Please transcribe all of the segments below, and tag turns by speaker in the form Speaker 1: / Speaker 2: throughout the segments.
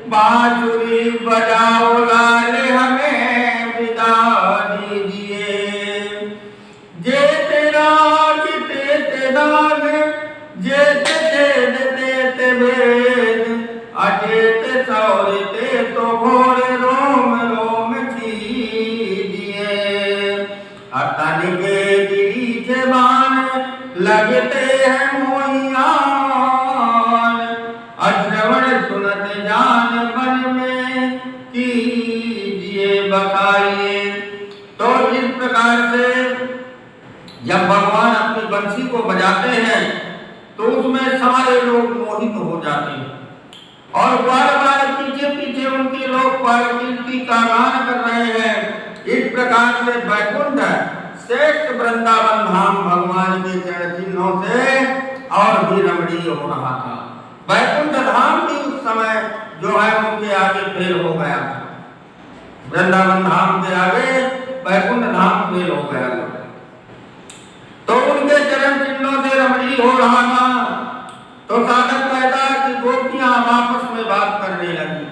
Speaker 1: बांसुरी बजाओ लाल हमें विदा दीजिए। जेते राग तेते राग जेते छेद तेते भेद अचेत सौरते तो घोर रोम रोम छीजिए। तन के गिरी से बाण लगते हैं मोहियान अश्रवण सुनत जान मन में कीजिए बखाइए। तो इस प्रकार से जब भगवान अपनी बंसी को बजाते हैं तो उसमें सारे लोग मोहित हो जाते हैं और बार बार पीछे पीछे उनके लोग कीर्ति का गान कर रहे हैं। इस प्रकार से वैकुंठ श्रेष्ठ वृंदावन धाम भगवान के चरण चिन्हों से और भी रमणीय हो रहा था। वैकुंठ धाम भी उस समय जो है उनके आगे फेल हो गया था। वृंदावन धाम के आगे वैकुंठ धाम फेल हो गया था। तो उनके चरण चिन्हों से रमणीय हो रहा था। तो साधक कहता कि गोपियां आपस में बात करने लगी,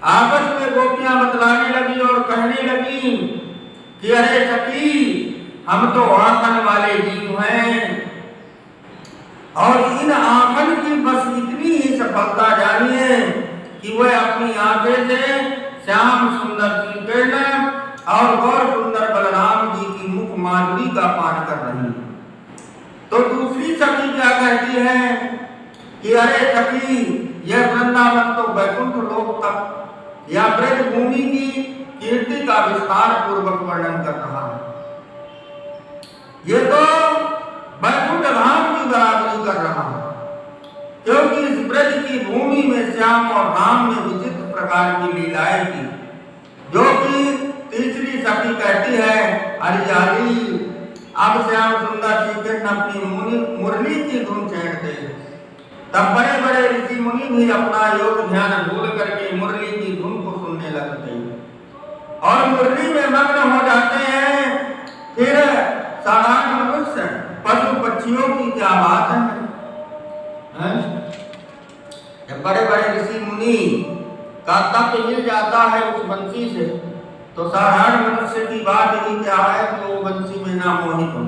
Speaker 1: आपस में गोपियां बतलाने लगी और कहने लगी कि अरे सखी, हम तो आंखन वाले जीव हैं और इन आंखन की बस इतनी ही सफलता जानिए कि वह अपनी आंखें से श्याम सुंदर श्री कृष्ण और गौर सुंदर बलराम जी की मुख माधुरी का पाठ कर रही है। तो दूसरी सखी क्या कहती है कि अरे सखी, यह वृंदावन तो वैकुंठ लोक तक या ब्रज भूमि की कीर्ति का विस्तार पूर्वक वर्णन कर रहा है। ये तो वैकुंठ धाम की बराबरी कर रहा है, क्योंकि इस ब्रज की भूमि में श्याम और राम ने विचित्र प्रकार की लीलाएं की। जो कि तीसरी सखी कहती है, हरियाली अब श्याम सुंदर श्री कृष्ण अपनी मुरली की धुन छेड़ते। तब बड़े बड़े ऋषि मुनि भी अपना योग ध्यान भूल करके मुरली की धुन को सुनने लगते हैं और मुरली में मग्न हो जाते हैं। फिर साधारण मनुष्य पशु पक्षियों की क्या बात है? जब बड़े बड़े ऋषि मुनि का तप हिल जाता है उस बंसी से, तो साधारण मनुष्य की बात ही क्या है कि वो बंसी में ना मोहित हो।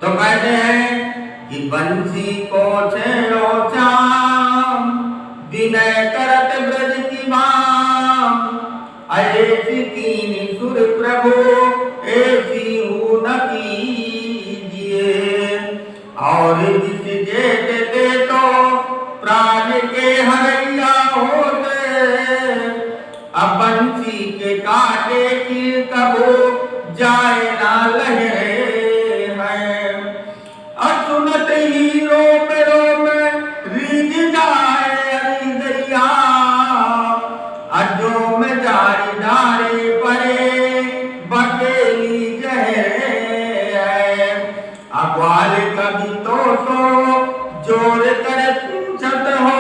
Speaker 1: तो कहते हैं कि बंसी को छेड़ो श्याम विनय करत ब्रज की बाम। ऐसी कीनी सुर प्रभु ऐसी हूँ न कीजिए। और जिस जेठ दे तो प्राण के हरैया होते। अब बंसी के काटे की कबो जाए ना लहरे हैं। असुनत ही रोम रोम रीझ जाए अरिदैया। अजो में जारी डारे परे बकेली जहरे। अग्वाल कभी तो सो जोर कर पूछत हो।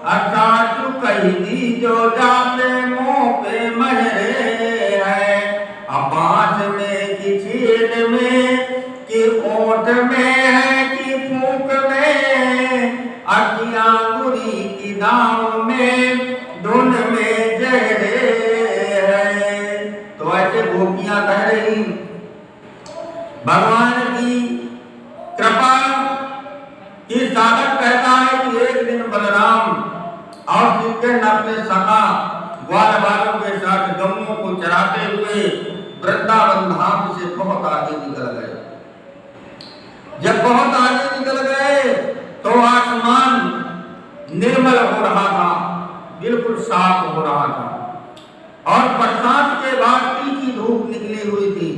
Speaker 1: असाचु कही दी जो जाते मुँह पे महरे है। अबास में कि छेद में कि ओठ में है कि फूक में। अखियांगुरी की दाव में धुन में जहरे है। तो ऐसे गोपियां कह रही। भगवान की कृपा की साधक कहता है कि एक दिन बलराम और श्री कृष्ण अपने सखा ग्वाल बालों के साथ गौओं को चराते हुए वृंदावन धाम से बहुत आगे निकल गए। जब बहुत आगे निकल गए तो आसमान निर्मल हो रहा था, बिल्कुल साफ हो रहा था और बरसात के बाद तीखी धूप निकली हुई थी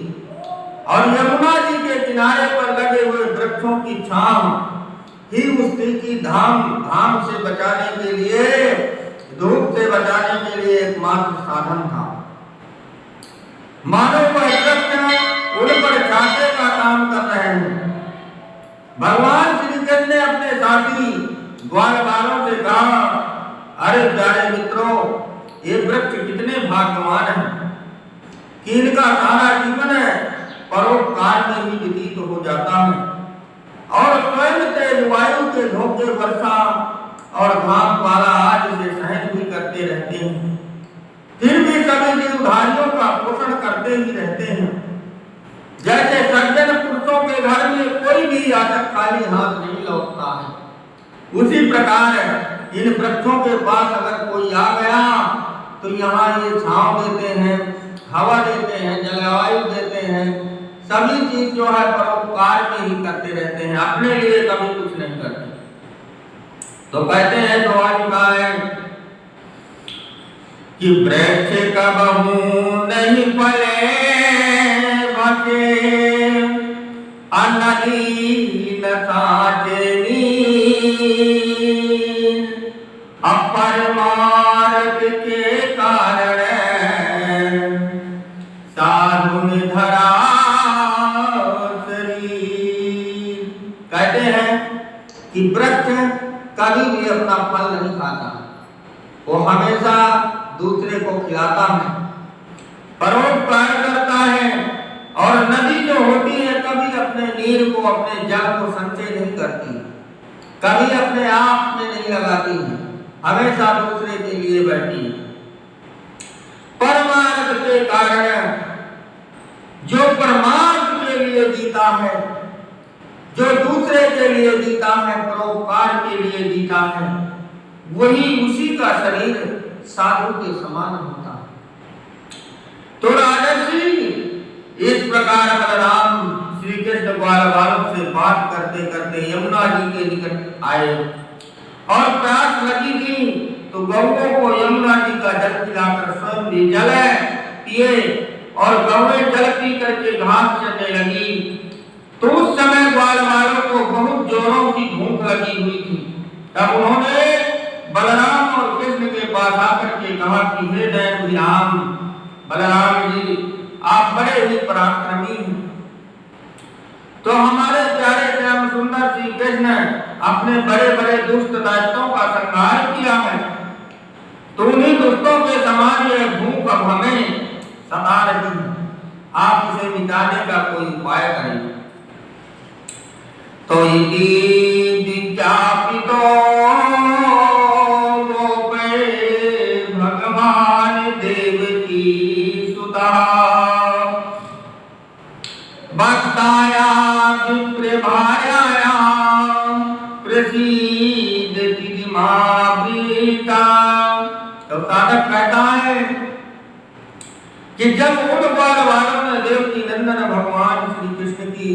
Speaker 1: और यमुना जी के किनारे पर लगे हुए वृक्षों की छांव ही उस तीखी धाम से बचाने के लिए, धूप से बचाने के लिए एकमात्र साधन था। मानव वह वृक्ष उन पर छाते का काम कर रहे हैं। भगवान श्री कृष्ण ने अपने साथी ग्वाल बालों से कहा, अरे प्यारे मित्रों, ये वृक्ष कितने भाग्यवान हैं कि इनका सारा जीवन है परोपकार में ही व्यतीत हो जाता है और स्वयं प्रचंड तेज वायु के झोंके, वर्षा और घाम वाला आज इसे सहन भी करते रहते हैं, फिर भी सभी जीवधारियों का पोषण करते ही रहते हैं। जैसे सज्जन पुरुषों के घर में कोई भी याचक खाली हाथ नहीं लौटता है, उसी प्रकार इन वृक्षों के पास अगर कोई आ गया तो यहाँ ये छांव देते हैं, हवा देते हैं, जलवायु देते हैं, सभी चीज जो है परोपकार में ही करते रहते हैं, अपने लिए कभी कुछ नहीं करते। तो कहते हैं द्वारिका कि वृक्ष कबहू नहीं फले बचे, अनहीन साचे अपरमार्थ के कारण साधु निधरा शरीर। कहते हैं कि वृक्ष कभी भी अपना फल नहीं खाता, वो हमेशा दूसरे को खिलाता है, परोपकार करता है। और नदी जो होती है कभी अपने नीर को, अपने जल को संचय नहीं करती, कभी अपने आप में नहीं लगाती है, हमेशा दूसरे के लिए बैठी है। परमार्थ के कारण, जो परमार्थ के लिए जीता है, जो दूसरे के लिए जीता है, परोपकार के लिए जीता है, वही उसी का शरीर साधु के समान होता है। तो राजर्षि इस प्रकार बलराम श्री कृष्ण ग्वाल बालक से बात करते करते यमुना जी के निकट आए और प्यास लगी थी, तो गौओं को यमुना जी का जल पिलाकर स्वयं भी जल पिए और गौएं जल पी करके घास चरने लगी। तो उस समय ग्वाल बालक को बहुत जोरों की भूख लगी हुई थी। तब उन्होंने बलराम और कृष्ण के पास आकर के कहा कि हे नयनाभिराम बलराम जी, आप बड़े ही पराक्रमी हैं, तो हमारे प्यारे श्याम सुंदर श्री कृष्ण अपने बड़े बड़े दुष्ट दैत्यों का संहार किया है, तो उन्हीं दुष्टों के समान ये भूख अब हमें सता रही है, आप इसे मिटाने का कोई उपाय करें। तो भगवान देव की सुता बताया विप्र भार्या प्रसीद दिदिमावृता। तो साधक कहता है कि जब उन ग्वाल बालकों ने देवकी नंदन भगवान श्री कृष्ण की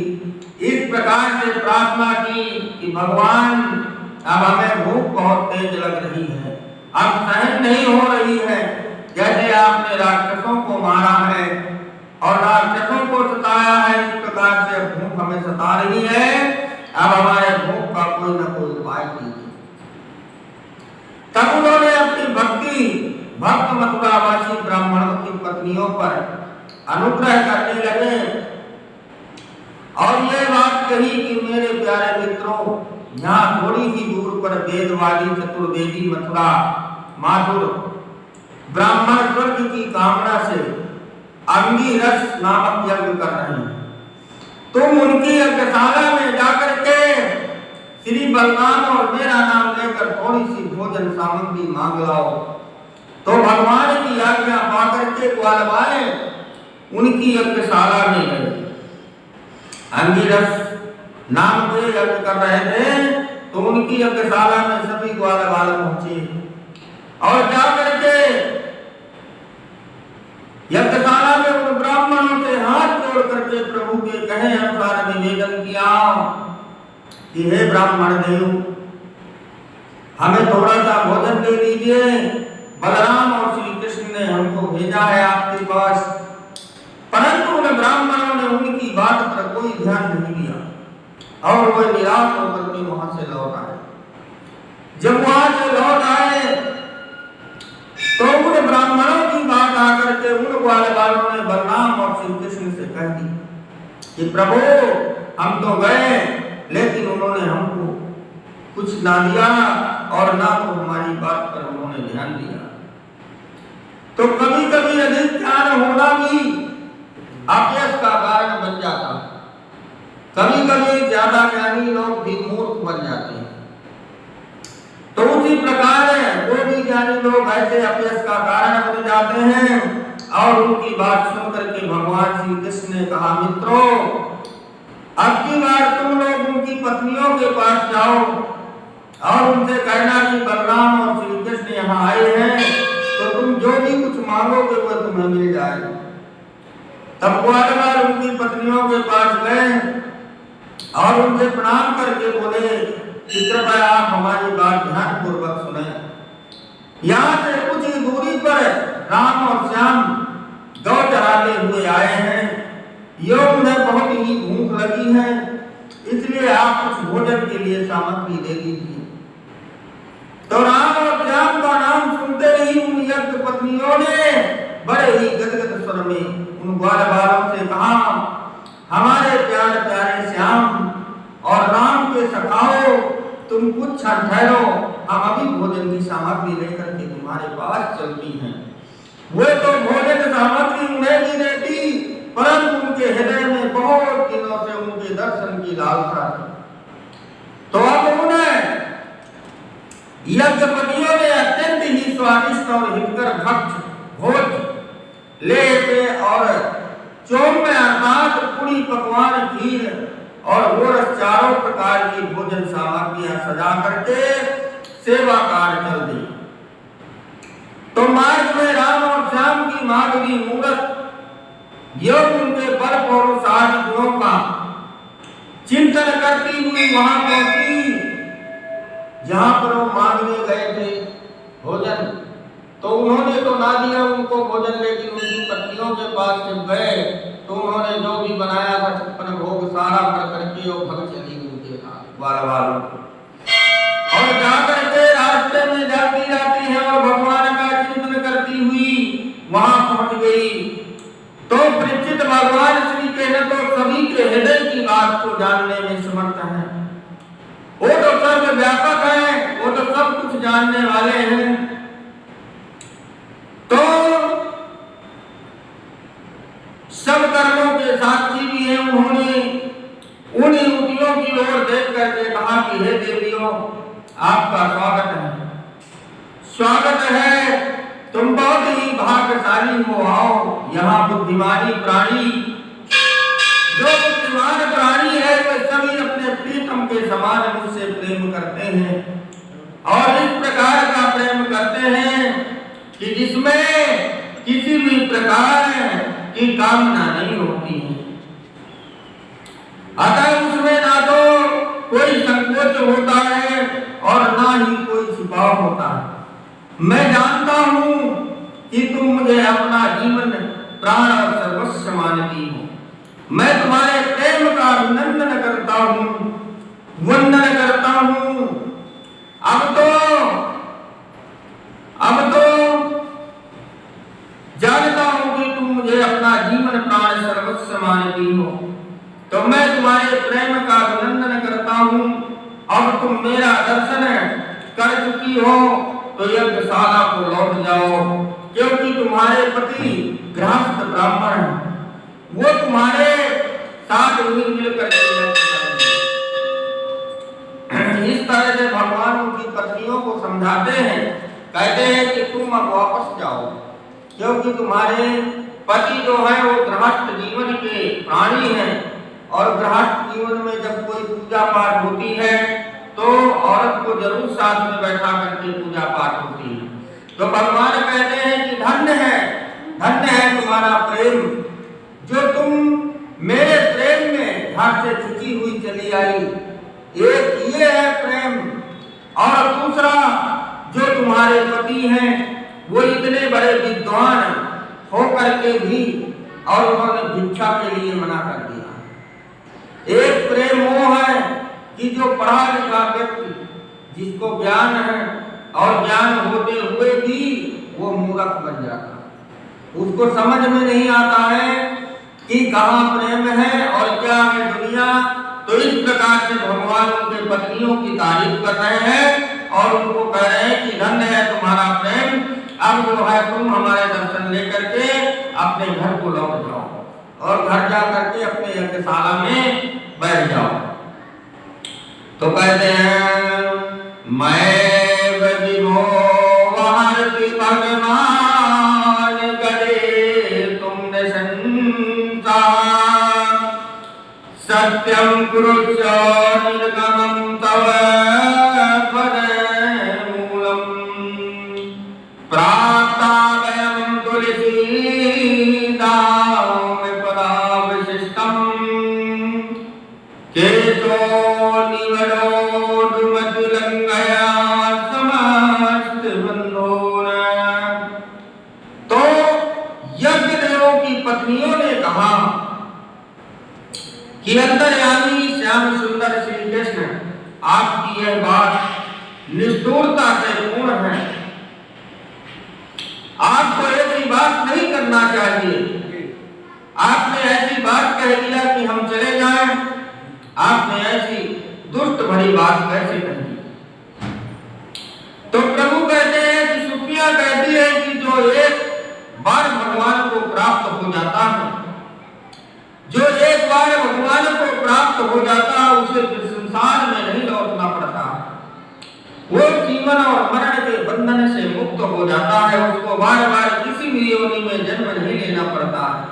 Speaker 1: इस प्रकार से प्रार्थना की कि भगवान अब हमें भूख बहुत तेज लग रही है, अब सहन नहीं हो रही है, जैसे आपने राक्षसों को मारा है और राक्षसों को सताया है, इस प्रकार से भूख हमें सता रही है, अब हमारे भूख का कोई न कोई उपाय कीजिए। तब उन्होंने अपनी भक्ति भक्त मथुरावासी ब्राह्मणों की पत्नियों पर अनुग्रह करने लगे और ये बात कही कि मेरे प्यारे मित्रों, यहाँ थोड़ी ही दूर पर वेदवादी चतुर्वेदी मथुरा माथुर ब्राह्मण स्वर्ग की कामना से अंगिरस नामक यज्ञ कर रहे हैं, तुम उनकी यज्ञशाला में जाकर के श्री बलराम और मेरा नाम लेकर थोड़ी सी भोजन सामग्री मांग लाओ। तो भगवान की आज्ञा पाकर के ग्वाल वाले उनकी यज्ञशाला में गए। अंगिरस नाम से यज्ञ कर रहे थे, तो उनकी यज्ञशाला में सभी ग्वाल वाले पहुंचे और जाकर के यज्ञशाला में उन ब्राह्मणों से हाथ जोड़ करके प्रभु के कहे अनुसार निवेदन किया कि हे ब्राह्मण देव, हमें थोड़ा सा भोजन दे दीजिए, बलराम और श्री कृष्ण ने हमको भेजा है आपके पास। परंतु उन ब्राह्मणों ने उनकी बात पर कोई ध्यान नहीं दिया और वह निराश होकर के वहां से लौट आए। जब वहां से लौट आए तो उन ब्राह्मणों की बात आकर के उन ग्वाल वालों ने बलराम और श्री कृष्ण से कह दी कि प्रभु, हम तो गए लेकिन उन्होंने हमको कुछ ना दिया और ना तो हमारी बात पर उन्होंने ध्यान दिया। तो कभी कभी अधिक ध्यान होना भी अपयश का कारण बन जाता है। कभी कभी ज्यादा ज्ञानी लोग भी मूर्ख बन जाते हैं। तो उसी प्रकार वो भी ज्ञानी लोग ऐसे अपयश का कारण बन जाते हैं। और उनकी बात सुन करके भगवान श्री कृष्ण ने कहा, मित्रों, अब की बार तुम लोग उनकी पत्नियों के पास जाओ और उनसे कहना कि बलराम और श्री कृष्ण यहाँ आए हैं, तो तुम जो भी कुछ मांगोगे वो तुम्हें मिल जाएगा। तब ग्वालवाल उनकी पत्नियों के पास गए और उनसे प्रणाम करके बोले कि कृपया आप हमारी बात ध्यान पूर्वक सुने। यहाँ से कुछ ही दूरी पर राम और श्याम गौ चराते हुए आए हैं। योग में बहुत ही भूख लगी है, इसलिए आप कुछ भोजन के लिए सामग्री दे दीजिए। तो राम और श्याम का नाम सुनते ही उन यज्ञ पत्नियों ने बड़े ही गदगद स्वर में उन ग्वालवालों से कहा, हमारे प्यारे प्यारे श्याम और राम के सखाओ, तुम कुछ क्षण ठहरो, हम अभी भोजन की सामग्री लेकर के तुम्हारे पास चलती हैं। वे तो भोजन सामग्री उन्हें भी देती, परंतु उनके हृदय में बहुत दिनों से उनके दर्शन की लालसा थी। तो अब उन्हें यज्ञपतियों ने अत्यंत ही स्वादिष्ट और हितकर भक्ष भोज ले और चौमे अर्थात पूरी पकवान खीर और वो चारों प्रकार की भोजन सामग्रियां सजा करके सेवा कार्य चल दी। तो मार्ग में राम और श्याम की माधुरी मूरत योग उनके बल पौरुषार्थ गुणों का चिंतन करती हुई वहां पहुंची जहां पर वो मांगने गए थे भोजन। तो उन्होंने तो ना दिया उनको भोजन, लेकिन उनकी पत्नियों के पास जब गए तो उन्होंने जो भी बनाया था 56 भोग सारा भर करके और भग चली उनके ग्वालवालों को। और जाकर के रास्ते में जाती जाती है और भगवान का चिंतन करती हुई वहां पहुंच गई। तो परीक्षित भगवान श्री कृष्ण तो सभी के हृदय की बात को जानने में समर्थ है। वो तो सर्व व्यापक है, वो तो सब कुछ जानने वाले हैं। तो सब कर्मों के साक्षी भी हैं। उन्होंने उन युवतियों की ओर देख करके कहा कि हे देवियों, आपका स्वागत है, स्वागत है, तुम बहुत ही भाग्यशाली हो। आओ, यहाँ बुद्धिमानी प्राणी, जो बुद्धिमान प्राणी है वे सभी अपने प्रीतम के समान मुझसे प्रेम करते हैं और इस प्रकार का प्रेम करते हैं कि जिसमें किसी भी प्रकार की कामना नहीं होती है। अतः उसमें ना तो कोई संकोच होता है और ना ही कोई छिपाव होता है। मैं जानता हूं कि तुम मुझे अपना जीवन प्राण और सर्वस्व मानती हो। मैं तुम्हारे प्रेम का अभिनंदन करता हूं, वंदन करता हूं। अब तो जानता हूं कि तुम मुझे अपना जीवन प्राण सर्वस्व मानती हो, तो मैं तुम्हारे प्रेम का अभिनंदन करता हूं। अब तुम मेरा दर्शन कर चुकी हो तो यज्ञशाला को लौट जाओ, क्योंकि तुम्हारे पति गृहस्थ ब्राह्मण हैं, वो तुम्हारे साथ ही मिलकर इस तरह से भगवान उनकी पत्नियों को समझाते हैं, कहते हैं कि तुम अब वापस जाओ, क्योंकि तुम्हारे पति जो है वो गृहस्थ जीवन के प्राणी हैं और गृहस्थ जीवन में जब कोई पूजा पाठ होती है तो औरत को जरूर साथ में बैठा करके पूजा पाठ होती है। तो भगवान कहते हैं कि धन्य है तुम्हारा प्रेम, जो तुम मेरे प्रेम में घर से छुटी हुई चली आई। एक ये है प्रेम, और दूसरा जो तुम्हारे पति हैं वो इतने बड़े विद्वान होकर के भी और उन्होंने भिक्षा के लिए मना कर दिया। एक प्रेम वो है कि जो पढ़ा लिखा व्यक्ति जिसको ज्ञान है और ज्ञान होते हुए भी वो मूर्ख बन जाता है, उसको समझ में नहीं आता है कि कहाँ प्रेम है और क्या है दुनिया। तो इस प्रकार से भगवान उनके पत्नियों की तारीफ कर रहे हैं और उनको कह रहे हैं कि धन्य है तुम्हारा प्रेम, अब जो है तुम हमारे दर्शन लेकर के अपने घर को लौट जाओ और घर जा करके अपने यज्ञशाला में बैठ जाओ। तो कहते हैं मैं बजिबो वहति भगवान करे तुमने संसार सत्यम पुरुष निर्गमं तव पद मूलम प्राप्ताभयं तुलसीदाम पदावशिष्टम केशो निवडोडुमतिलंघया समस्त बंधोन। तो यज्ञदेवों की पत्नियों ने कहा कि अंतर्यामी श्याम सुंदर श्री कृष्ण, आपकी यह बात निष्ठुरता से पूर्ण है। आपको ऐसी बात नहीं करना चाहिए। आपने ऐसी बात कह दिया कि हम चले जाएं। आपने ऐसी दुष्ट भरी बात कैसे कही? तो प्रभु कहते हैं कि सुफिया कहती है कि जो एक बार भगवान को प्राप्त हो जाता है, जो एक बार भगवान को प्राप्त हो जाता है, उसे संसार में नहीं लौटना पड़ता। वो जीवन और मरण के बंधन से मुक्त हो जाता है। उसको बार बार किसी भी योनि में जन्म नहीं लेना पड़ता है।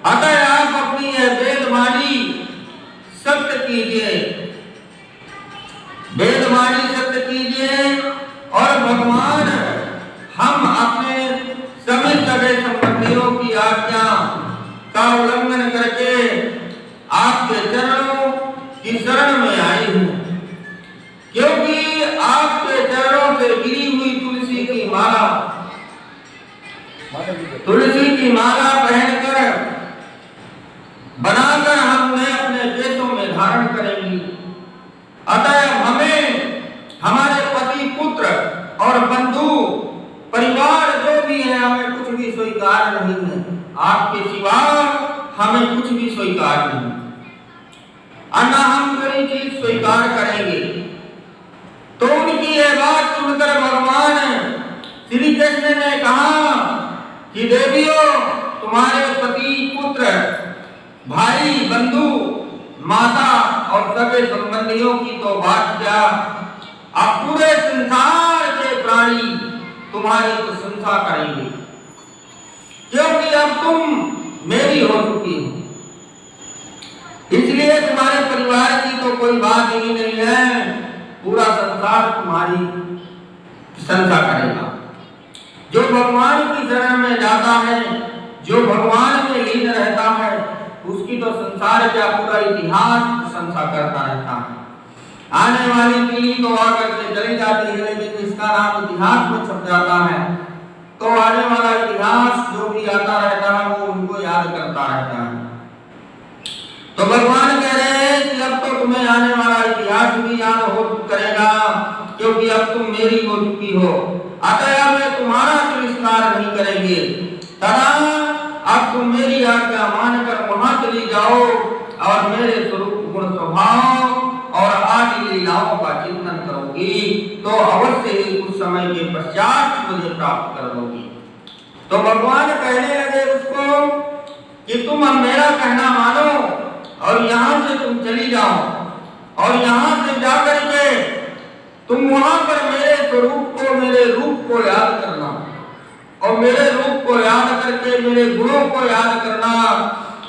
Speaker 1: अतः आप अपनी यह वेदवाणी सत्य कीजिए, वेदवाणी सत्य कीजिए। और भगवान, हम अपने सभी सगे संबंधियों की आज्ञा का उल्लंघन करके आपके चरणों की शरण में आई हूं, क्योंकि आपके चरणों से गिरी हुई तुलसी की माला पहनकर बनाकर हमने अपने केशों में धारण करेंगी। अतः हमें हमारे पति पुत्र और बंधु परिवार जो भी है, हमें कुछ भी स्वीकार नहीं है। आपके सिवा हमें कुछ भी स्वीकार नहीं, अन्ना हम कोई चीज स्वीकार करेंगे। तो उनकी यह बात सुनकर भगवान श्री कृष्ण ने कहा कि देवियों, तुम्हारे पति पुत्र भाई बंधु माता और सगे संबंधियों की तो बात क्या, अब पूरे संसार के प्राणी तुम्हारी प्रशंसा करेंगे, क्योंकि अब तुम मेरी हो चुकी हो। इसलिए तुम्हारे परिवार की तो कोई बात ही नहीं है, पूरा संसार तुम्हारी प्रशंसा करेगा। जो भगवान की शरण में जाता है, जो भगवान में लीन रहता है, उसकी तो संसार का पूरा इतिहास प्रशंसा करता रहता है। आने वाली पीढ़ी तो आकर के चली जाती है, लेकिन इसका नाम इतिहास में छप जाता है। तो आने वाला इतिहास जो भी आता रहता है, वो उनको याद करता रहता है। तो भगवान कह रहे हैं कि अब तो तुम्हें आने वाला इतिहास भी याद हो करेगा, क्योंकि अब तुम मेरी हो चुकी हो। अतः मैं तुम्हारा तिरस्कार नहीं करेंगे। तथा अब तुम मेरी आज्ञा मानकर वहां चली जाओ और मेरे स्वरूप गुण स्वभाव और आदि लीलाओं का चिंतन करोगी, तो अवश्य ही कुछ समय के पश्चात मुझे प्राप्त कर लोगी। तो भगवान कहने लगे उसको कि तुम अब मेरा कहना मानो और यहाँ से तुम चली जाओ, और यहाँ से जाकर के तुम वहां पर मेरे स्वरूप को, मेरे रूप को याद करना, और मेरे रूप को याद करके मेरे गुणों को याद करना,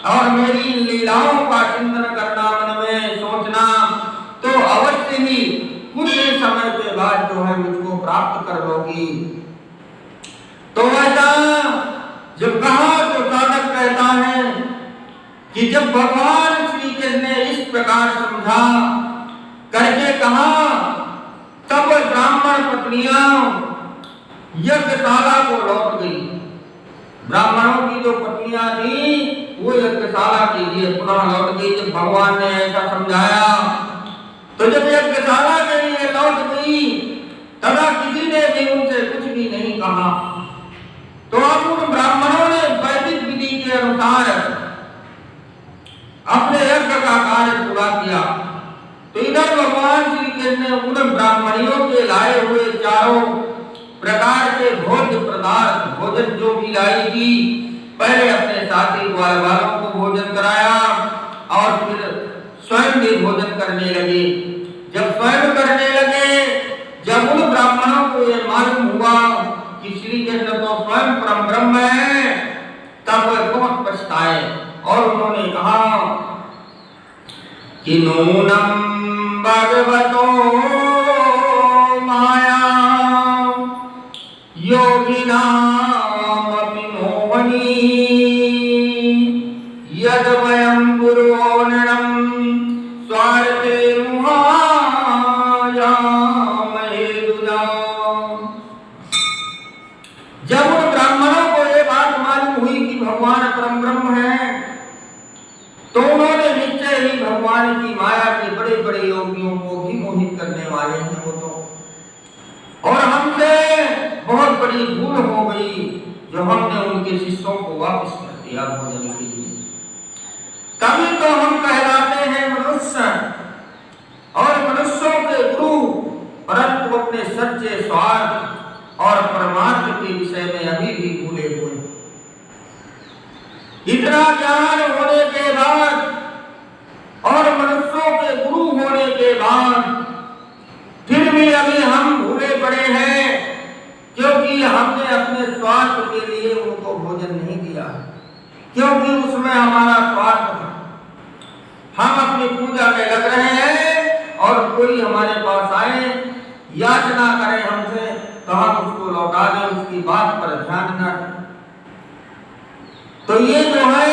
Speaker 1: और मेरी लीलाओं का चिंतन करना, मन में सोचना, तो अवश्य ही कुछ समय के बाद जो है मुझको प्राप्त कर लोगी। तो ऐसा जब कहा तो साधक कहता है कि जब भगवान श्री कृष्ण ने इस प्रकार समझा करके कहा, तब ब्राह्मण पत्नियां यज्ञशाला को लौट गई। ब्राह्मणों की जो पत्नियां थी वो यज्ञशाला के लिए पुनः लौट गई। जब भगवान ने ऐसा समझाया, तो जब यज्ञशाला के लिए लौट गई, तथा किसी ने भी उनसे कुछ भी नहीं कहा। तो अब उन ब्राह्मणों ने वैदिक विधि के अनुसार अपने यज्ञ का कार्य पूरा किया। तो इधर भगवान श्री कृष्ण ने उन ब्राह्मणियों के लाए हुए चारों प्रकार के भोज्य पदार्थ, भोजन जो भी लाई थी, पहले अपने साथी ग्वाल वालों को भोजन कराया और फिर स्वयं भी भोजन करने लगे। जब स्वयं करने लगे, जब उन ब्राह्मणों को ये मालूम हुआ कि श्री कृष्ण तो स्वयं परम ब्रह्म है, तब वे बहुत पछताए और उन्होंने कहा कि नूनम भगवतो माया योगिनाम अपि मोहनी यद वयं गुरो नृणं स्वार्थे मुहायामहे दुजा। जब उन ब्राह्मणों को ये बात मालूम हुई कि भगवान परम ब्रह्म है, तो उन्होंने निश्चय ही भगवान की माया के बड़े बड़े योगियों को भी मोहित करने वाले हैं वो तो, और हमसे बहुत बड़ी भूल हो गई जो हमने उनके शिष्यों को वापस कर दिया भोजन के लिए। तभी तो हम कहलाते हैं मनुष्य और मनुष्यों के गुरु, परंतु अपने सच्चे स्वार्थ और परमार्थ के विषय में अभी भी भूले हुए। इतना ज्ञान होने के बाद और मनुष्यों के गुरु होने के बाद फिर भी अभी हम भूले पड़े हैं, क्योंकि हमने अपने स्वार्थ के लिए उनको भोजन नहीं दिया, क्योंकि उसमें हमारा स्वार्थ था। हम अपनी पूजा में लग रहे हैं और कोई हमारे पास आए याचना करे हमसे तो हम उसको लौटा दें, उसकी बात पर ध्यान न दें। तो ये जो है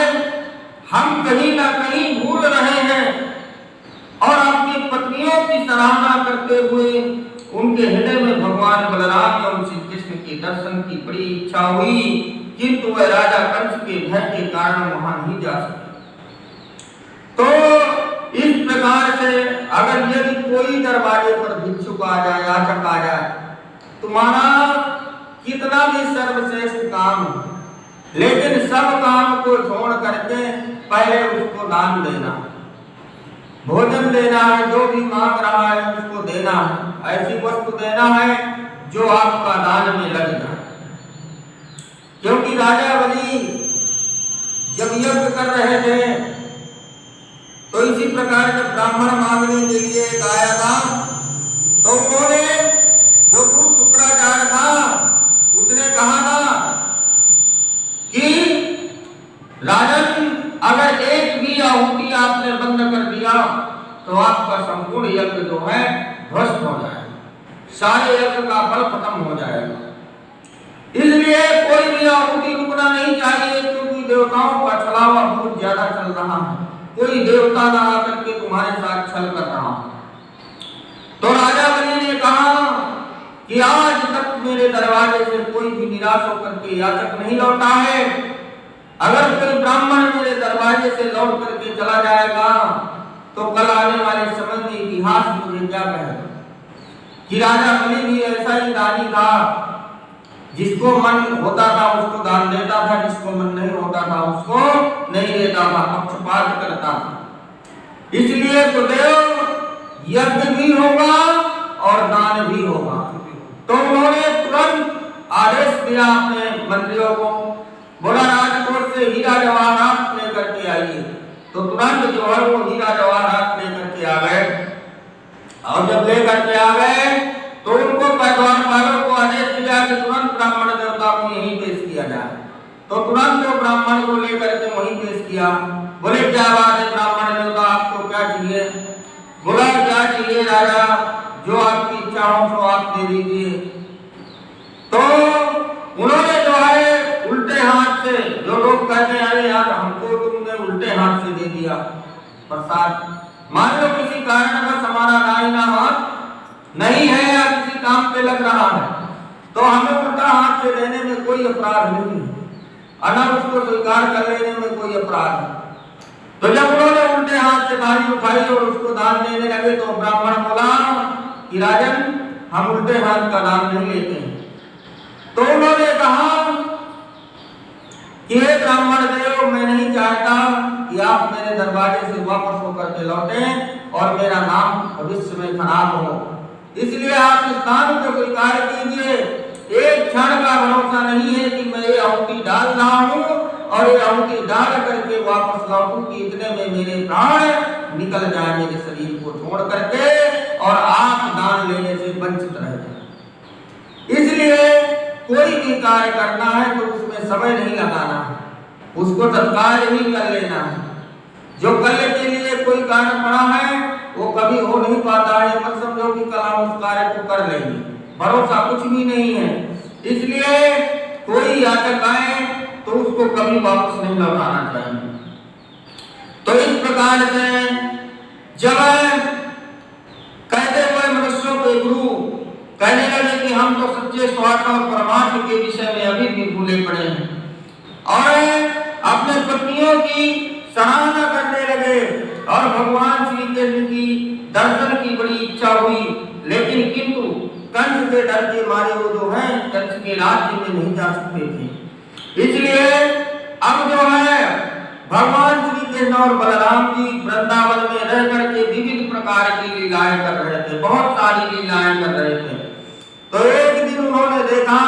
Speaker 1: हम कहीं ना कहीं भूल रहे हैं, और अपनी पत्नियों की सराहना करते हुए उनके हृदय में भगवान बलराम एवं श्री कृष्ण के दर्शन की बड़ी इच्छा हुई, किंतु वह राजा कंस के भय के कारण वहां नहीं जा सके। तो इस प्रकार से अगर यदि कोई दरवाजे पर भिक्षुक आ जाए, याचक आ जाए, तुम्हारा कितना भी सर्वश्रेष्ठ काम हो, लेकिन सब काम को छोड़ करके पहले उसको दान देना, भोजन देना है, जो भी मांग रहा है उसको देना है, ऐसी वस्तु देना है जो आपका दान में लग जाए। क्योंकि राजा बलि जब यज्ञ कर रहे थे तो इसी प्रकार जब ब्राह्मण मांगने के लिए आया था, तो उन्होंने जो गुरु शुक्राचार्य था उसने कहा था कि राजन, अगर एक भी आहुति आपने बंद कर दिया तो आपका संपूर्ण यज्ञ जो है ध्वस्त हो जाएगा, सारे यज्ञ का फल खत्म हो जाएगा। इसलिए कोई भी आहुति रुकना नहीं चाहिए, क्योंकि देवताओं का छलावा बहुत ज्यादा चल रहा है, कोई देवता ना आकर के तुम्हारे साथ छल कर रहा है। तो राजा बलि ने कहा कि आज तक मेरे दरवाजे से कोई भी निराश होकर के याचक नहीं लौटा है, अगर कोई ब्राह्मण मेरे दरवाजे से लौट करके चला जाएगा तो कल आने वाले समय में इतिहास मुझे क्या कहेगा कि राजा बलि भी ऐसा ही दानी था, जिसको मन होता था उसको दान देता था, जिसको मन नहीं होता था उसको नहीं देता था, पक्षपात करता था। इसलिए तो देव यज्ञ भी होगा और दान भी होगा। तो उन्होंने तुरंत आदेश दिया अपने मंत्रियों को, बोला राजकोट से हीरा जवाहरात लेकर के आइए। तो तुरंत जो है वो हीरा जवाहरात लेकर के आ गए, और जब लेकर के आ गए तो उनको पैदवार वालों को आदेश दिया कि तुरंत ब्राह्मण देवता को यहीं पेश किया जाए। तो तुरंत वो ब्राह्मण को लेकर के वहीं पेश किया। बोले क्या बात है ब्राह्मण देवता, आपको क्या चाहिए? बोला क्या चाहिए राजा, जो आपकी इच्छा हो सो आप दे दीजिए। तो उन्होंने जो है उल्टे हाथ से, जो लोग कहते हैं अरे यार हमको तुमने उल्टे हाथ से दे दिया प्रसाद, मान लो किसी कारणवश हमारा दाहिना हाथ नहीं है या किसी काम पे लग रहा है, तो हमें उल्टा हाथ से देने में कोई अपराध नहीं है, अगर उसको स्वीकार कर लेने में कोई अपराध है। तो जब उन्होंने उल्टे हाथ से थाली उठाई और उसको दान देने लगे तो ब्राह्मण बोला कि राजन हम उल्टे हाथ का दान नहीं लेते हैं। तो उन्होंने कहा कि हे ब्राह्मण देव, मैं नहीं चाहता कि आप मेरे दरवाजे से वापस होकर के लौटें और मेरा नाम भविष्य में खराब हो, इसलिए आप इस दान को स्वीकार कीजिए। एक क्षण का भरोसा नहीं है कि मैं ये आहुति डाल रहा हूँ और ये आहुति डाल करके वापस लौटूं कि इतने में मेरे प्राण निकल जाए मेरे शरीर को छोड़ करके और आप दान लेने से वंचित रह जाए। इसलिए कोई भी कार्य करना है तो उसमें समय नहीं लगाना है, उसको तत्काल ही कर लेना है। जो करने के लिए कोई कार्य पड़ा है वो कभी हो नहीं पाता है, मत समझो कि कल हम उस कार्य को कर लेंगे, भरोसा कुछ भी नहीं है। इसलिए कोई याचक आए तो उसको कभी वापस नहीं लौटाना चाहिए। तो इस प्रकार से जब कहते हुए मनुष्यों के गुरु कहने लगे कि हम तो सच्चे स्वार्थ और परमार्थ के विषय में अभी भी भूले पड़े हैं और अपने पत्नियों की सराहना करने लगे और भगवान श्री कृष्ण की दर्शन की बड़ी इच्छा हुई, लेकिन किंतु कंस के डर के मारे वो जो है कंस के राज्य में नहीं जा सकते थे। इसलिए अब जो है भगवान श्री कृष्ण और बलराम जी वृंदावन में रह करके विभिन्न प्रकार की लीलाएं कर रहे थे, बहुत सारी लीलाएं कर रहे थे। तो एक दिन उन्होंने देखा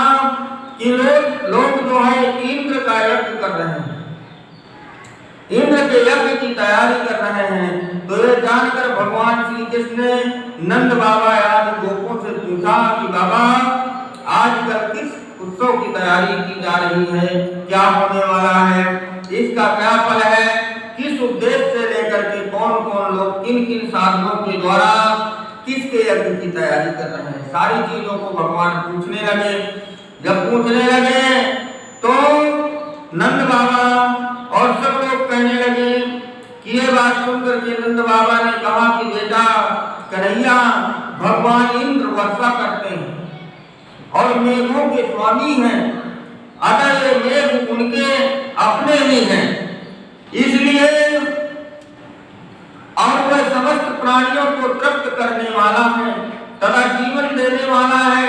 Speaker 1: कि लोग जो है इंद्र का यज्ञ कर रहे हैं, इंद्र के यज्ञ की तैयारी कर रहे हैं। तो ये जानकर भगवान श्री कृष्ण ने नंद बाबा आदि गोपों से पूछा कि बाबा आजकल किस उत्सव की तैयारी की जा रही है, क्या होने वाला है, इसका क्या फल है, किस उद्देश्य से लेकर के कौन कौन लोग किन किन साधनों के द्वारा किसके यज्ञ की तैयारी कर रहे हैं, सारी चीजों को भगवान पूछने लगे। जब पूछने लगे तो नंद बाबा और सब लोग कहने लगे कि ये बात सुनकर के नंद बाबा ने कहा कि बेटा कन्हैया भगवान इंद्र वर्षा करते हैं और मेघों के स्वामी हैं, अतः ये मेघ उनके अपने ही हैं, इसलिए और वह समस्त प्राणियों को तृप्त करने वाला है तथा जीवन देने वाला है,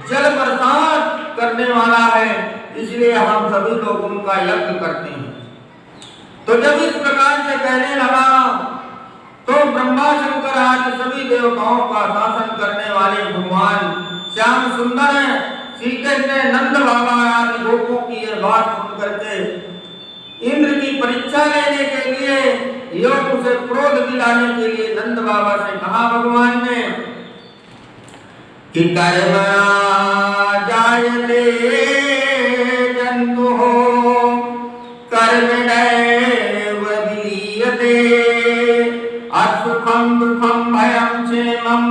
Speaker 1: जल बरसात करने वाला है, इसलिए हम सभी लोग उनका यज्ञ करते हैं। तो जब इस प्रकार से कहने लगा तो ब्रह्मा शंकर आदि सभी देवताओं का शासन करने वाले भगवान श्याम सुंदर श्री कृष्ण ने नंद बाबा आदि गोपों की यह बात सुन करके इंद्र की परीक्षा लेने के लिए योग से क्रोध दिलाने के लिए नंद बाबा से कहा भगवान ने कि कर्म जायते जंतु हो कर्मणैव विलीयते असुखं दुःखं भयं क्षेमं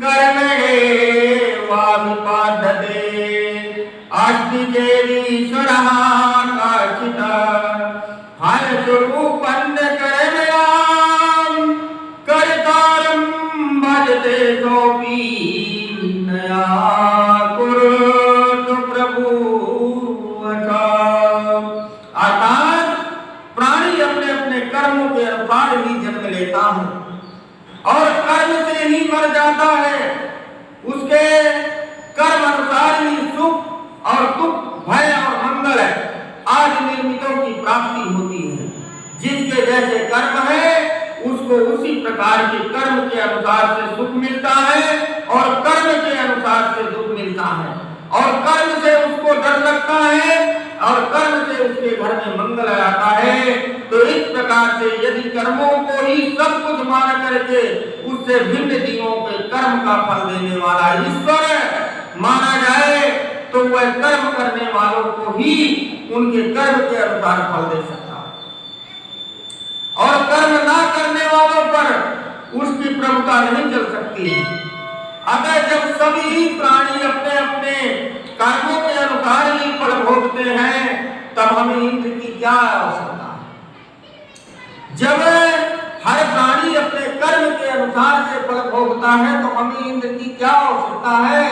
Speaker 1: कर्मणैवाभिपाद्यते अस्ति चेदीश्वरः काचित् फलस्वरूपं कर्मणां कर्तारं भजते सोऽपि नया कुरुतु प्रभुवत्। अर्थात प्राणी अपने अपने कर्मों के अनुसार ही जन्म लेता है और कर्म से ही मर जाता है, उसके कर्म अनुसार ही सुख और दुख भय और मंगल आदि निर्मितों की प्राप्ति होती है। जिसके जैसे कर्म है उसको उसी प्रकार के कर्म के अनुसार से सुख मिलता है और कर्म के अनुसार से दुख मिलता है, और कर्म से उसको डर लगता है और कर्म से उसके घर में मंगल आता है। तो इस प्रकार से यदि कर्मों को ही सब कुछ मान करके उससे भिन्न जीवों के कर्म का फल देने वाला ईश्वर माना जाए तो वह कर्म करने वालों को ही उनके कर्म के अनुसार फल दे सकता है, और कर्म ना करने वालों पर उसकी प्रभुता नहीं चल सकती है। अगर जब सभी प्राणी अपने अपने कर्मों के अनुसार ही फल भोगते हैं तब हमें इंद्र की क्या आवश्यकता है। जब हर प्राणी अपने कर्म के अनुसार से फल भोगता है तो हमें इंद्र की क्या आवश्यकता है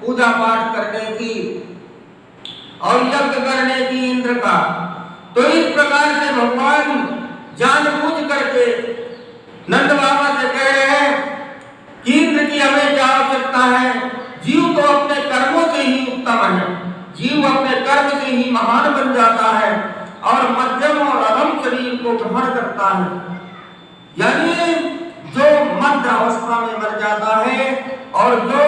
Speaker 1: पूजा पाठ करने की और यज्ञ करने की इंद्र का। तो इस प्रकार से भगवान जानबूझ करके नंद बाबा से कह रहे हैं कि इंद्र की हमें क्या आवश्यकता है। जीव तो अपने कर्मों से ही उत्तम है, जीव अपने कर्म से ही महान बन जाता है और मध्यम और अधम शरीर को ग्रहण करता है, यानी जो मध्य अवस्था में मर जाता है और जो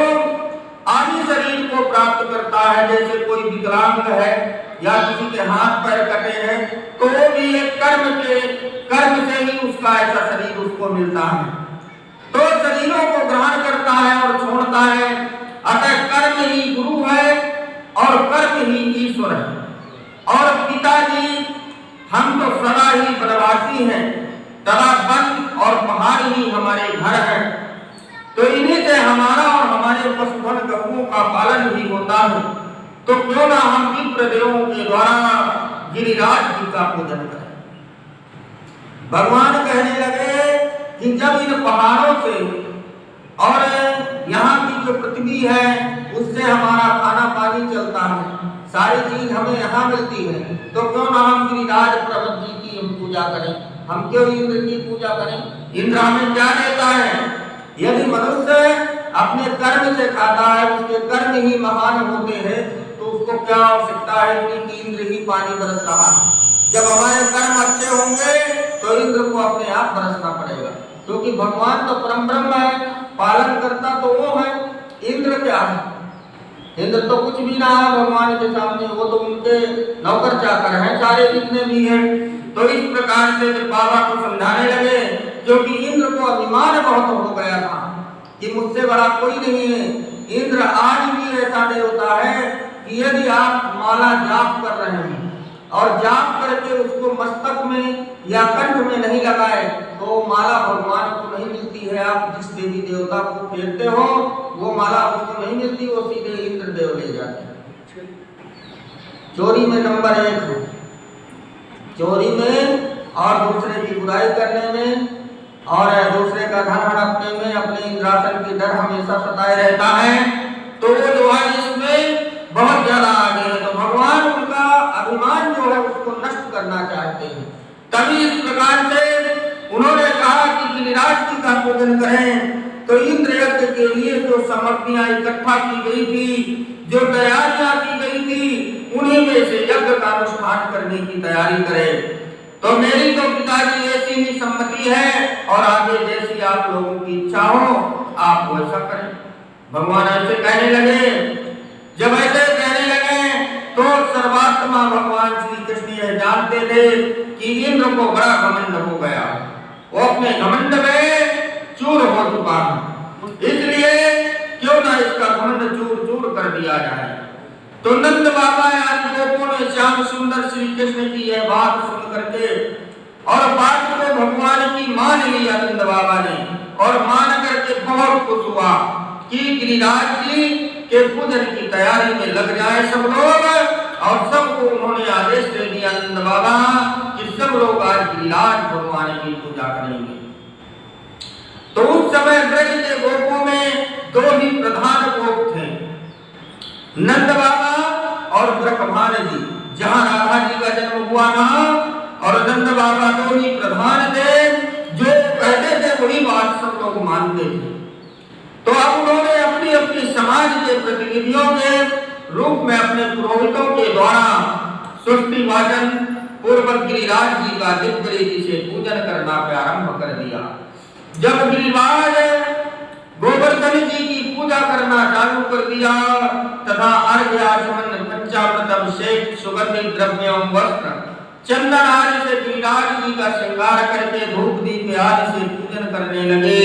Speaker 1: आदि शरीर को प्राप्त करता है, जैसे कोई विकलांग है या किसी के हाथ पैर कटे हैं तो वो भी एक कर्म से ही उसका ऐसा शरीर उसको मिलता है। तो शरीरों को ग्रहण करता है और छोड़ता है। अतः कर्म ही गुरु है और कर्म ही ईश्वर है। और पिताजी हम तो सदा ही वनवासी हैं, सदा वन और पहाड़ ही हमारे घर हैं। तो इन्हीं से हमारा और हमारे पशुधन गौओं का पालन भी होता है। तो क्यों ना हम विप्रदेवों के द्वारा गिरिराज जी का पूजन करें। भगवान कहने लगे कि जब इन पहाड़ों से और यहाँ की जो पृथ्वी है उससे हमारा खाना पानी चलता है, सारी चीज हमें यहाँ मिलती है, तो क्यों ना हम गिरिराज पर्वत जी की हम पूजा करें। हम क्यों इंद्र की पूजा करें? इंद्र हमें क्या देता है? यदि मनुष्य अपने कर्म से खाता है, उसके कर्म ही महान होते हैं, तो उसको क्या आवश्यकता है कि इंद्र ही पानी बरस रहा है। जब हमारे कर्म अच्छे होंगे तो इंद्र को अपने आप बरसना पड़ेगा, क्योंकि भगवान तो परम ब्रह्म है, पालन करता तो वो है। इंद्र क्या है? इंद्र तो कुछ भी ना है भगवान के सामने, वो तो उनके नौकर चाकर हैं सारे जितने भी हैं। तो इस प्रकार से जब बाबा को समझाने लगे, क्योंकि इंद्र को अभिमान बहुत हो गया था कि मुझसे बड़ा कोई नहीं है। इंद्र आज भी ऐसा देवता है कि यदि आप माला जाप कर रहे हैं और जाप करके उसको मस्तक में या कंठ में नहीं लगाए तो माला भगवान को नहीं मिलती है। आप जिस देवी देवता को फेरते हो वो माला उसको नहीं मिलती, वो सीधे इंद्र देव ले जाते हैं। चोरी में नंबर 1 है, चोरी में और दूसरे की बुराई करने में और दूसरे का धन हड़पने में अपने इंद्रासन की डर हमेशा सताए रहता है। तो वो जो है इसमें बहुत ज्यादा आगे है। तो भगवान उनका अभिमान जो है उसको नष्ट करना चाहते हैं। तभी इस प्रकार से उन्होंने कहा कि गिरिराज जी का पूजन करें। तो इंद्र यज्ञ के लिए जो सामग्रियां इकट्ठा की गई थी, जो तैयारियां की गई थी, उन्हीं में से यज्ञ का अनुष्ठान करने की तैयारी करें। तो मेरी तो पिताजी ऐसी ही सम्मति है और आगे जैसी आप लोगों की इच्छा हो आप वैसा करें। भगवान ऐसे कहने लगे। जब ऐसे कहने लगे तो सर्वात्मा भगवान श्री कृष्ण यह जानते थे कि इंद्र को बड़ा घमंड हो गया, वो अपने घमंड में चूर हो चुका है, इसलिए क्यों ना इसका घमंड चूर चूर कर दिया जाए। तो नंद बाबा आदि गोपों ने श्याम सुंदर श्री कृष्ण की यह बात सुन करके और बात को भगवान की मान लिया नंद बाबा ने, और मान करके बहुत खुश हुआ कि गिरिराज जी के पूजन की तैयारी में लग जाए सब लोग। और सबको उन्होंने आदेश दे दिया नंद बाबा कि सब लोग आज गिरिराज भगवान की पूजा करेंगे। तो उस समय ब्रज के गोपों में 2 ही प्रधान गोप थे, नंद बाबा और ब्रह्मभान जी। जहाँ राधा जी का जन्म हुआ ना, और नंद बाबा 2 ही प्रधान थे, जो कहते थे वही बात सब लोग मानते थे। तो अब उन्होंने अपनी अपनी समाज के प्रतिनिधियों के रूप में अपने पुरोहितों के द्वारा स्तुति वाचन पूर्वक गिरिराज जी का दिव्य रीति से पूजन करना प्रारंभ कर दिया। जब गिरिराज गोवर्धन जी की पूजा करना चालू कर दिया तथा अर्घ्य आचमन पंचामृत अभिषेक सुगंधित द्रव्यों वस्त्र चंदन आदि से गिरिराज जी का श्रृंगार करके धूप दीप आदि से पूजन करने लगे,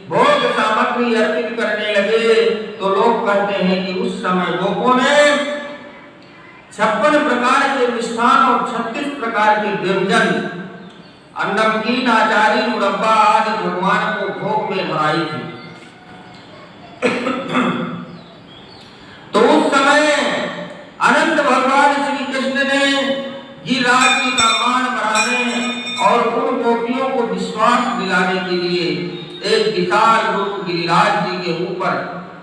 Speaker 1: भोग सामग्री अर्पित करने लगे। तो लोग कहते हैं कि उस समय गोपों ने 56 प्रकार के मिष्ठान और 36 प्रकार के व्यंजन नमकीन आचारी मुरब्बा आदि भगवान को भोग में धराई थी। तो उस समय अनंत भगवान श्री कृष्ण ने गिरिराज जी का मान बढ़ाने और उन गोपियों को विश्वास दिलाने के लिए एक विशाल रूप गिरिराज जी के ऊपर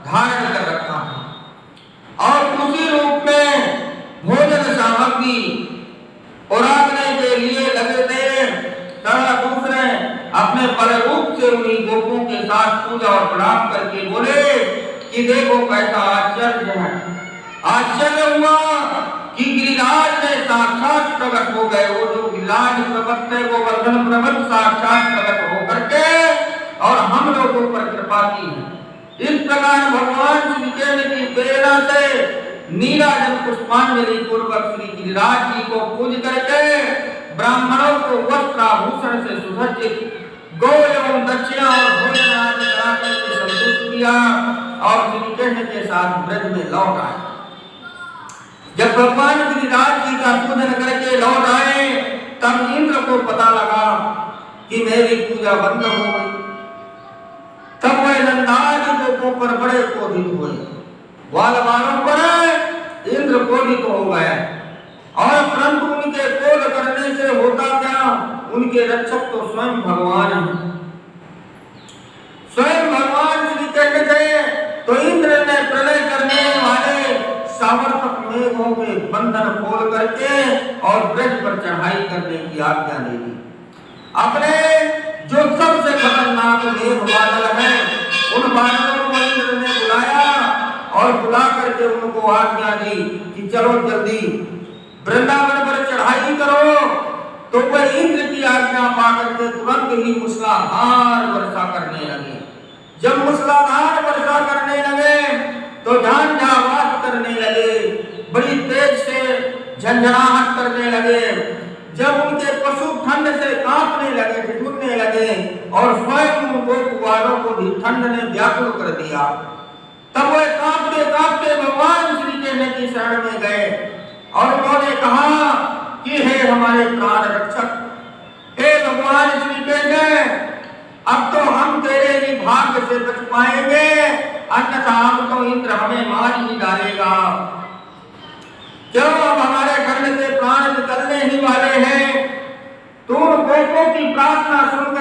Speaker 1: धारण कर रखा है और उसी रूप में भोजन सामग्री उड़ाने के लिए लगे थे। तथा दूसरे अपने बल रूप से उन्हीं गोपों के साथ पूजा और प्रणाम करके बोले कि देखो कैसा आश्चर्य है। आश्चर्य हुआ कि गिरिराज ने साक्षात प्रकट हो गए। वो जो गिरिराज प्रकट थे वो वर्धन प्रकट साक्षात प्रकट होकर के और हम लोगों पर कृपा की है। इस प्रकार भगवान श्री कृष्ण की प्रेरणा से नीराजन पुष्पांजलि पूर्वक श्री गिरिराज जी को पूज करके ब्राह्मणों को वस्त्राभूषण से सुसज्जित गौ एवं दक्षिणा और भोजन आदि करा करके संतुष्ट किया और श्री कृष्ण के साथ ब्रज में लौट आए। जब भगवान गिरिराज जी का पूजन करके लौट आए तब इंद्र को पता लगा कि मेरी पूजा बंद हो गई। तब वह नंदादि लोगों पर बड़े क्रोधित हुए, वालों पर इंद्र क्रोधित हो गए और परंतु उनके क्रोध करने से होता क्या, उनके रक्षक तो स्वयं भगवान हैं। स्वयं भगवान श्री कृष्ण थे तो इंद्र ने प्रलय करने वाले सामर्थक मेघों के बंधन खोल करके और ब्रज पर चढ़ाई करने की आज्ञा दे दी। अपने जो सबसे खतरनाक मेघ बादल है उन बादलों को इंद्र ने बुलाया और बुला करके उनको आज्ञा दी कि चलो जल्दी वृंदावन पर चढ़ाई करो। तो वह इंद्र की आज्ञा पाकर के तुरंत ही मूसलाधार वर्षा करने लगे। जब मूसलाधार वर्षा करने लगे तो झांझावात करने लगे, बड़ी तेज से झंझनाहट करने लगे। जब उनके पशु ठंड से कांपने लगे, ठिठुरने लगे और स्वयं गोपवालों को भी ठंड ने व्याकुल कर दिया, तब वह कांपते कांपते भगवान श्री कृष्ण की शरण में गए और उन्होंने कहा कि हे हमारे प्राण रक्षक, हे भगवान श्री कृष्ण, अब तो हम तेरे ही भाग्य से बच पाएंगे, अन्यथा अब तो इंद्र हमें मार ही डालेगा। क्यों अब हमारे घर से प्राण निकलने ही वाले हैं। तुम गोपों की प्रार्थना सुनकर